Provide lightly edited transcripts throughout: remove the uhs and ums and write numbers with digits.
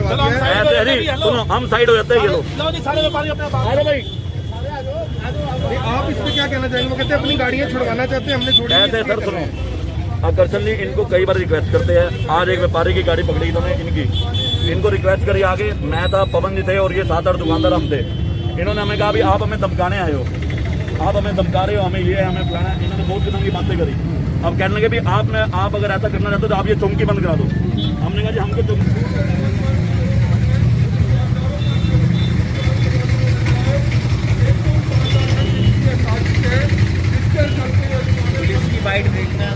करवा दिया है। सुनो, हम साइड हो जाते हैं। ये लोग आप इस पे क्या कहना चाहेंगे? वो कहते हैं अपनी गाड़ियाँ छुड़वाना चाहते हैं, हमने छोड़ी कहते हैं। सर सुनो, आकर्षण जी इनको कई बार रिक्वेस्ट करते हैं। आज एक व्यापारी की गाड़ी पकड़ी इन्होंने, इनको रिक्वेस्ट करी आगे। मैं था, पवन जी थे और ये 7-8 दुकानदार हम थे। इन्होंने हमें कहा भी आप हमें धमकाने आए हो, आप हमें धमका रहे हो, हमें ये हमें फलाना। इन्होंने बहुत किस्म की बातें करी। अब कहने लगे भी आप अगर ऐसा करना चाहते हो तो आप ये चौकी बंद करा दो। हमने कहा जी हमको पुलिस की बाइट देखना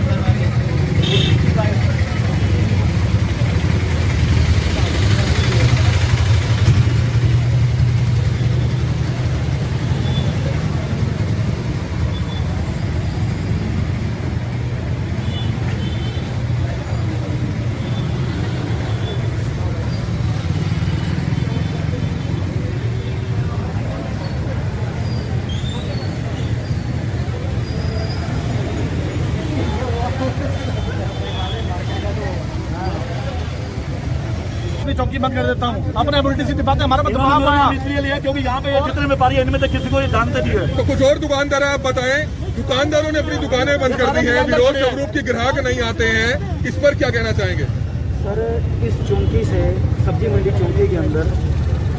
चौकी बंद कर देता हूँ। अपने उल्टी सीधी बातें हमारे मतलब इसलिए लिया क्योंकि यहाँ पे जितने व्यापारी है इनमें से किसी को ये जानते भी है। तो कुछ और दुकानदार आप बताएं, दुकानदारों ने अपनी दुकानें बंद कर दी हैं, विरोध स्वरूप के ग्राहक नहीं आते हैं, इस पर क्या कहना चाहेंगे? सर, इस चौकी से सब्जी मंडी चौकी के अंदर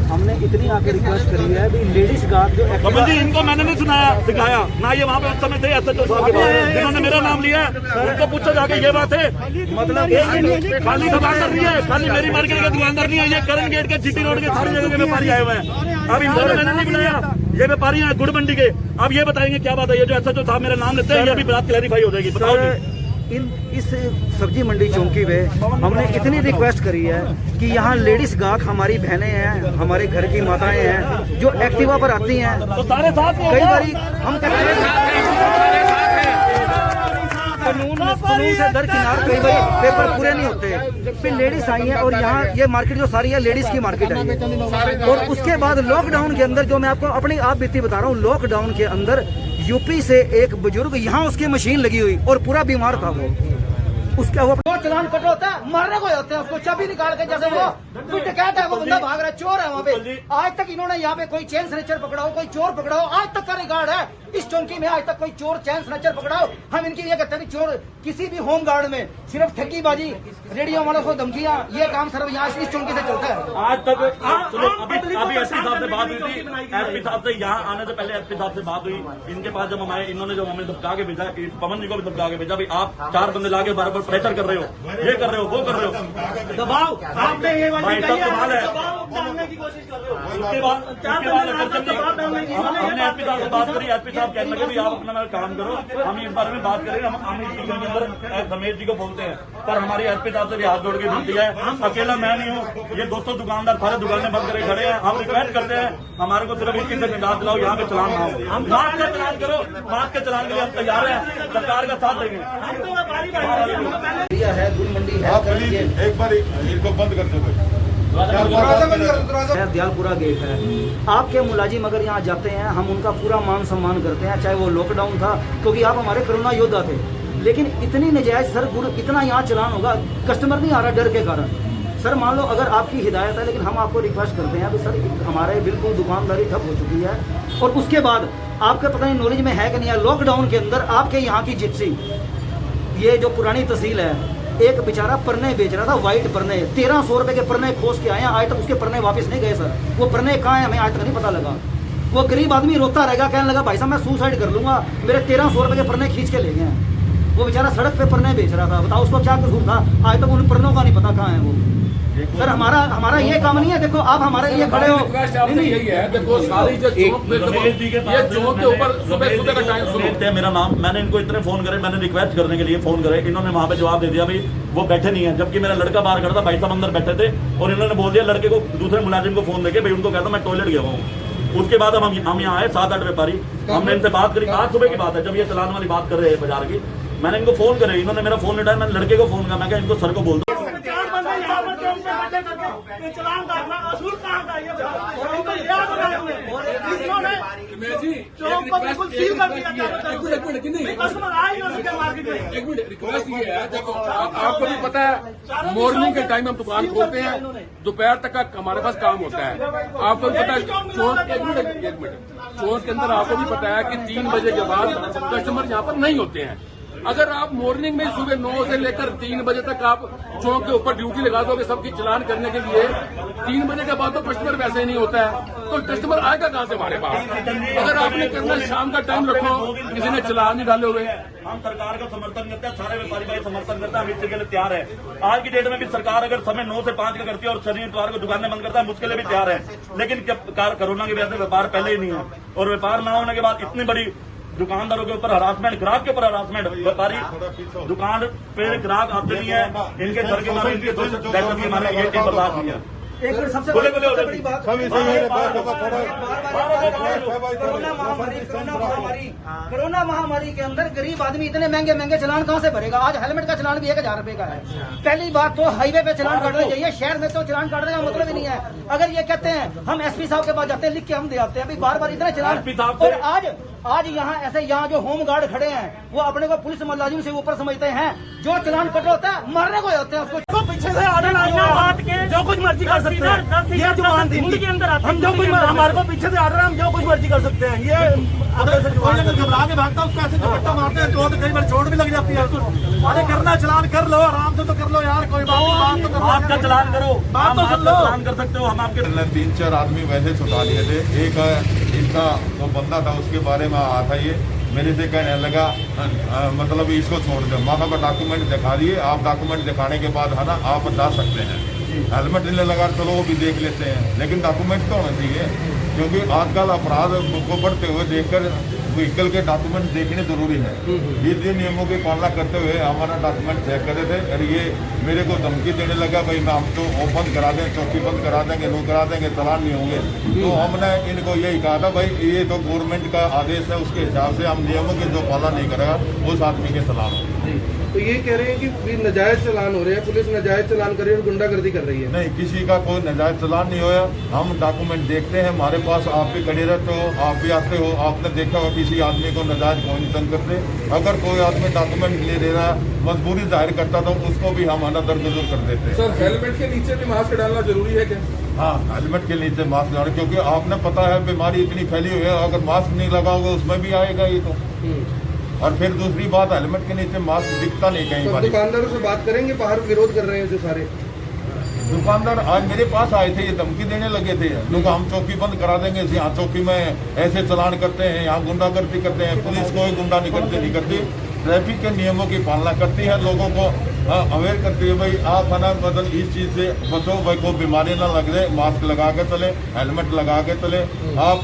हमने इतनी आके रिक्वेस्ट करी है भी लेडीज गार्ड जो कमल जी इनको मैंने नहीं सुनाया सिखाया ना, ये वहाँ पे उस समय थे SHO साहब के पास जिन्होंने मेरा नाम लिया। उनको पूछा जाके ये बात है, मतलब खाली दुकान कर रही है, खाली मेरी मार्केट का दुकानदार नहीं है। ये करण गेट के GT रोड के सारी जगह के व्यापारी आए हुए हैं। अब इन्होंने मैंने नहीं बुलाया, ये व्यापारी हैं गुड़ मंडी के। अब ये बताएंगे क्या बात है, ये जो SHO साहब मेरा नाम लेते हैं ये भी बात क्लैरिफाई हो जाएगी। बताओ इस सब्जी मंडी चौकी पे हमने इतनी रिक्वेस्ट करी है कि यहाँ लेडीज गाहक हमारी बहनें हैं, हमारे घर की माताएं हैं जो एक्टिवा पर आती हैं। तो सारे साथ कई बारी हम कानून से दरकिनार कई बार पेपर पूरे नहीं होते। फिर लेडीज आई हैं और यहाँ ये मार्केट जो सारी है लेडीज की मार्केट है। और उसके बाद लॉकडाउन के अंदर जो मैं आपको अपनी आप बीती बता रहा हूँ, लॉकडाउन के अंदर यूपी से एक बुजुर्ग यहाँ उसकी मशीन लगी हुई और पूरा बीमार था वो, उसका वो चलान कट होता है, मारने को होते हैं उसको चाबी निकाल के, जैसे वो कोई डकैत है, वो बंदा भाग रहा है, चोर है वहाँ पे। आज तक इन्होंने यहाँ पे कोई चेन स्नैचर पकड़ाओ, कोई चोर पकड़ाओ, आज तक का रिकॉर्ड है इस चौकी में। आज तक कोई चोर चेन स्नैचर पकड़ाओ, हम इनकी ये कहते हैं चोर किसी भी होम गार्ड में सिर्फ ठगीबाजी, रेडियो वालों को धमकियां, ये काम सर यहाँ इस चौकी से चलता है। आज तक अभी SP साहब से बात हुई थी, SP साहब से यहाँ आने से पहले SP साहब से बात हुई। इनके पास जब हम आए, इन्होंने जब हमें धमका के भेजा, पवन जी को भी धमका के भेजा, भाई आप 4 बंदे लाके बराबर प्रेशर कर रहे हो, ये कर रहे हो, वो कर रहे हो, दबाव आपने ये भाई सब कमाल है। उसके बाद हमने SP साहब से बात करी। SP साहब कहने लगे आप अपना काम करो, हम इस बारे में बात करें। हम इस टीम के अंदर रमेश जी को बोलते हैं, पर हमारी SP साहब से भी हाथ जोड़ के विनती है, अकेला मैं नहीं हूँ, ये 200 दुकानदार सारे दुकानें बंद करे खड़े हैं। हम रिक्वेस्ट करते हैं हमारे को सिर्फ इसी से निजात दिलाओ, यहाँ पे चलान ना हो, मास्क का चलान करो, मास्क के चलान के लिए हम तैयार हैं, सरकार का साथ देंगे। है गुड़ मंडी है, एक बार इनको बंद कर दो, दयालपुरा गेट है। आपके मुलाजिम अगर यहाँ जाते हैं हम उनका पूरा मान सम्मान करते हैं, चाहे वो लॉकडाउन था, क्योंकि आप हमारे कोरोना योद्धा थे। लेकिन इतनी नजायज सर गुड़ इतना यहाँ चलान होगा, कस्टमर नहीं आ रहा डर के कारण। सर मान लो अगर आपकी हिदायत है, लेकिन हम आपको रिक्वेस्ट करते हैं कि सर हमारे बिल्कुल दुकानदारी ठप हो चुकी है। और उसके बाद आपके पता नहीं नॉलेज में है कि नहीं है, लॉकडाउन के अंदर आपके यहाँ की जिप्सी, ये जो पुरानी तहसील है, एक बेचारा परने बेच रहा था, व्हाइट परने, 1300 रुपए के परने खोज के आए हैं, आज तक उसके परने वापस नहीं गए सर। वो परने कहाँ है हमें आज तक नहीं पता लगा। वो गरीब आदमी रोता रहेगा, कहने लगा भाई साहब मैं सुसाइड कर लूंगा, मेरे 1300 रुपए के परने खींच के ले गए हैं। वो बेचारा सड़क पे परने बेच रहा था, बताओ उसको क्या कसूर था, आज तक उन परनों का नहीं पता कहाँ है वो। सर हमारा ये काम नहीं है, देखो आप हमारे लिए खड़े हो। यही है, देखो सारी जो चौक के ऊपर सुबह का टाइम सुनो। मेरा नाम, मैंने इनको इतने फोन करे, मैंने रिक्वेस्ट करने के लिए फोन करे, इन्होंने वहाँ पे जवाब दे दिया भाई वो बैठे नहीं है, जबकि मेरा लड़का बाहर खड़ा था, भाई साहब अंदर बैठे थे, और इन्होंने बोल दिया लड़के को, दूसरे मुलाजिम को फोन देके भाई उनको कहता मैं टॉयलेट गया हूँ। उसके बाद हम यहाँ आए 7-8 व्यापारी, हमने इनसे बात करी। आज सुबह की बात है, जब ये चलान वाली बात कर रहे हैं बाजार की, मैंने इनको फोन करे, इन्होंने मेरा फोन उठाया, मैंने लड़के को फोन किया, मैं इनको सर को बोल दो पे बच्चे करके चलान काटना असूल कहाँ का ये तो याद इन्होंने चौक को बिल्कुल सील कर दिया। कस्टमर आ ही नहीं सके मार्केट में। एक मिनट, रिक्वेस्ट ये है, जब आपको भी पता है मॉर्निंग के टाइम हम दुकान खोलते हैं, दोपहर तक का हमारे पास काम होता है। आपको भी पता है चौक, एक मिनट, चौक के अंदर आपको भी पता है कि 3 बजे के बाद कस्टमर यहाँ पर नहीं होते हैं। अगर आप मॉर्निंग में सुबह 9 से लेकर 3 बजे तक आप चौक के ऊपर ड्यूटी लगा दोगे सबकी चलान करने के लिए, 3 बजे के बाद तो कस्टमर वैसे ही नहीं होता है, तो कस्टमर आएगा कहाँ से हमारे पास? अगर आपने करना शाम का टाइम रखो, किसी ने चलान नहीं डाले हुए। हम सरकार का समर्थन करते हैं, सारे व्यापारी भाई समर्थन करते हैं, हम इसके लिए तैयार है। आज की डेट में भी सरकार अगर समय 9 से 5 का करती है और शनि इतवार को दुकानें बंद करता है, हम उसके लिए भी तैयार है। लेकिन कोरोना की वजह से व्यापार पहले ही नहीं है, और व्यापार ना होने के बाद इतनी बड़ी दुकानदारों के ऊपर हरासमेंट, ग्राहक के ऊपर हरासमेंट, व्यापारी दुकान पे ग्राहक आते नहीं है, इनके घर के मारे, इनके दहशत के मारे ये बर्दाश्त नहीं है। एक मिनट, सबसे बोले बड़ी बात, कोरोना महामारी के अंदर गरीब आदमी इतने महंगे महंगे चलान कहाँ से भरेगा? आज हेलमेट का चलान भी 1000 रुपए का है। पहली बात तो हाईवे पे चलान काटना चाहिए, शहर में तो चलान काटने का मतलब ही नहीं है। अगर ये कहते हैं हम एसपी साहब के पास जाते हैं, लिख के हम दे आते हैं, अभी बार बार इतने चलान। और आज यहाँ जो होम गार्ड खड़े हैं वो अपने को पुलिस मुलाजिम से ऊपर समझते हैं। जो चलान कट होता है मारने को होते हैं उसको। पीछे से ऑर्डर बात के जो कुछ मर्जी कर सकते हैं, ये दुकान थी के अंदर हम जो कुछ हमारे को पीछे से ऑर्डर हम जो कुछ मर्जी कर सकते हैं। ये घबरा के भागता उसको ऐसे झपट्टा मारते हैं, तो कई बार चोट भी लग जाती है। अरे करना चलान कर लो, आराम से तो कर लो यार, कोई बात तो आपका चलान करो, बात तो सुन लो। चलान कर सकते हो, हम आपके 3-4 आदमी वैसे छुटा लिए थे। एक इनका वो बंदा था, उसके बारे में आया था, ये मेरे से कहने लगा मतलब इसको छोड़ दो। माँ का डॉक्यूमेंट दिखा दिए, आप डॉक्यूमेंट दिखाने के बाद है ना आप जा सकते हैं। हेलमेट नहीं लगा चलो वो भी देख लेते हैं, लेकिन डॉक्यूमेंट तो होना चाहिए, क्योंकि आजकल अपराध को बढ़ते हुए देखकर व्हीकल के डॉक्यूमेंट देखने जरूरी है। इस नियमों की पालना करते हुए हमारा डॉक्यूमेंट चेक करे थे। और ये मेरे को धमकी देने लगा, भाई मैं हम तो बंद करा दें, चौकी बंद करा देंगे, नो करा देंगे, चलान नहीं होंगे। तो हमने इनको यही कहा था, भाई ये तो गवर्नमेंट का आदेश है, उसके हिसाब से हम नियमों की जो पालना नहीं करेगा उस आदमी के चलान होगा। तो ये कह रहे हैं कि नाजायज चलान हो रहे हैं, पुलिस नाजायज चलान कर रही है और गुंडागर्दी कर रही है। नहीं, किसी का कोई नाजायज चलान नहीं होया। हम डॉक्यूमेंट देखते हैं, हमारे पास आप भी खड़े रहते हो, आप भी आते हो, आपने देखा हो किसी आदमी को नाजायज कोई नहीं तंग करते। अगर कोई आदमी डॉक्यूमेंट ले दे रहा मजबूरी जाहिर करता तो उसको भी हम दरगुजर कर देते हैं। सर हेलमेट के नीचे भी मास्क डालना जरूरी है क्या? हाँ, हेलमेट के नीचे मास्क डालें, क्योंकि आपने पता है बीमारी इतनी फैली हुई है, अगर मास्क नहीं लगाओगे उसमें भी आएगा ये तो। और फिर दूसरी बात, हेलमेट के नीचे मास्क दिखता नहीं कहीं पर। दुकानदारों से बात करेंगे, बाहर विरोध कर रहे हैं जो सारे दुकानदार आज मेरे पास आए थे, ये धमकी देने लगे थे, लोग हम चौकी बंद करा देंगे, यहाँ चौकी में ऐसे चलान करते हैं, यहाँ गुंडागर्दी करते हैं। पुलिस कोई गुंडा नहीं करती, ट्रैफिक के नियमों की पालना करती है, लोगों को अवेयर करती है। भाई आप है ना मतलब इस चीज से बचो, भाई को बीमारी ना लग जाए, मास्क लगा के चले, हेलमेट लगा के चले। आप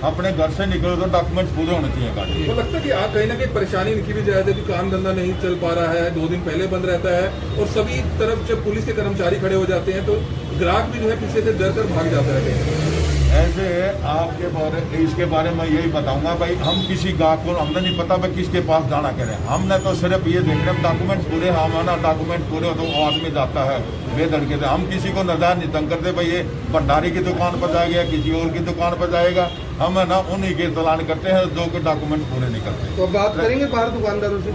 अपने घर से निकलो तो डॉक्यूमेंट्स पूरे होने चाहिए गाड़ी। तो लगता है कि आप कहीं ना कहीं परेशानी निकली भी जाए, दुकान धंधा नहीं चल पा रहा है, 2 दिन पहले बंद रहता है, और सभी तरफ जब पुलिस के कर्मचारी खड़े हो जाते हैं तो ग्राहक भी जो है पीछे से डर कर भाग जाता है। ऐसे आपके इसके बारे में यही बताऊंगा, भाई हम किसी ग्राहक को हमने नहीं पता भाई किसके पास जाना करें, हमने तो सिर्फ ये देख रहे डॉक्यूमेंट पूरे, हमारा डॉक्यूमेंट पूरे हो तो वो आदमी जाता है बेधड़के से। हम किसी को नजर नहीं तंग करते, भाई ये भंडारी की दुकान पर जाएगा, किसी और की दुकान पर जाएगा, हम है ना उन्हीं के चलान करते हैं जो कि डॉक्यूमेंट पूरे नहीं करते। तो बात करेंगे बाहर दुकानदारों से?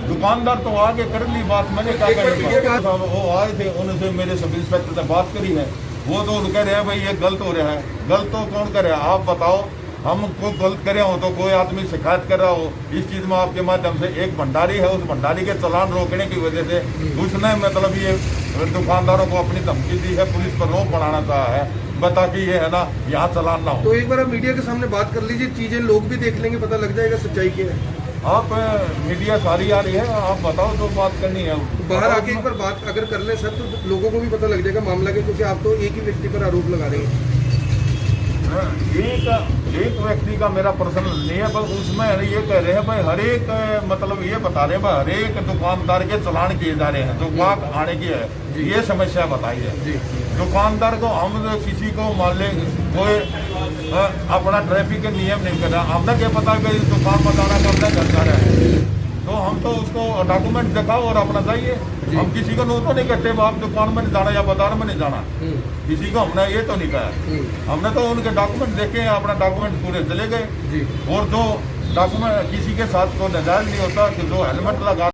दुकानदार तो आगे कर ली बात, मैंने क्या वो आए थे, उनसे मेरे सब इंस्पेक्टर से बात करी है, वो तो कह रहे हैं भाई ये गलत हो रहा है। गलत तो कौन करे आप बताओ, हम को गलत करे हो तो कोई आदमी शिकायत कर रहा हो इस चीज में आपके माध्यम से, एक भंडारी है, उस भंडारी के चलान रोकने की वजह से उसने मतलब ये दुकानदारों को अपनी धमकी दी है, पुलिस पर रोक बढ़ाना चाहा है, बता कि ये है ना यहाँ चलान ना हो। तो एक बार आप मीडिया के सामने बात कर लीजिए, चीजें लोग भी देख लेंगे, पता लग जाएगा सच्चाई क्या है। आप मीडिया सारी आ रही है, आप बताओ जो बात करनी है। बाहर आके एक बार बात अगर कर ले सर तो लोगों को भी पता लग जाएगा मामला के, क्योंकि आप तो एक ही व्यक्ति पर आरोप लगा रहे हैं। एक व्यक्ति का मेरा पर्सनल नहीं है, बस उसमें ये कह रहे हैं भाई हर एक मतलब ये बता रहे हैं भाई हर एक दुकानदार के चलान किए जा रहे हैं, जो ग्राहक आने की है ये समस्या बताई है। दुकानदार को हम किसी को मान ले कोई अपना ट्रैफिक के नियम नहीं कर रहा, हमने क्या पता कि दुकान पर जाना करना चलता है, तो हम तो उसको डॉक्यूमेंट दिखाओ और अपना जाइए। हम किसी को तो नहीं कहते आप दुकान में नहीं जाना या बाजार में नहीं जाना, किसी को हमने ये तो नहीं कहा। हमने तो उनके डॉक्यूमेंट देखे, अपना डॉक्यूमेंट पूरे चले गए। और जो डॉक्यूमेंट किसी के साथ तो नाजायज नहीं होता कि जो हेलमेट लगा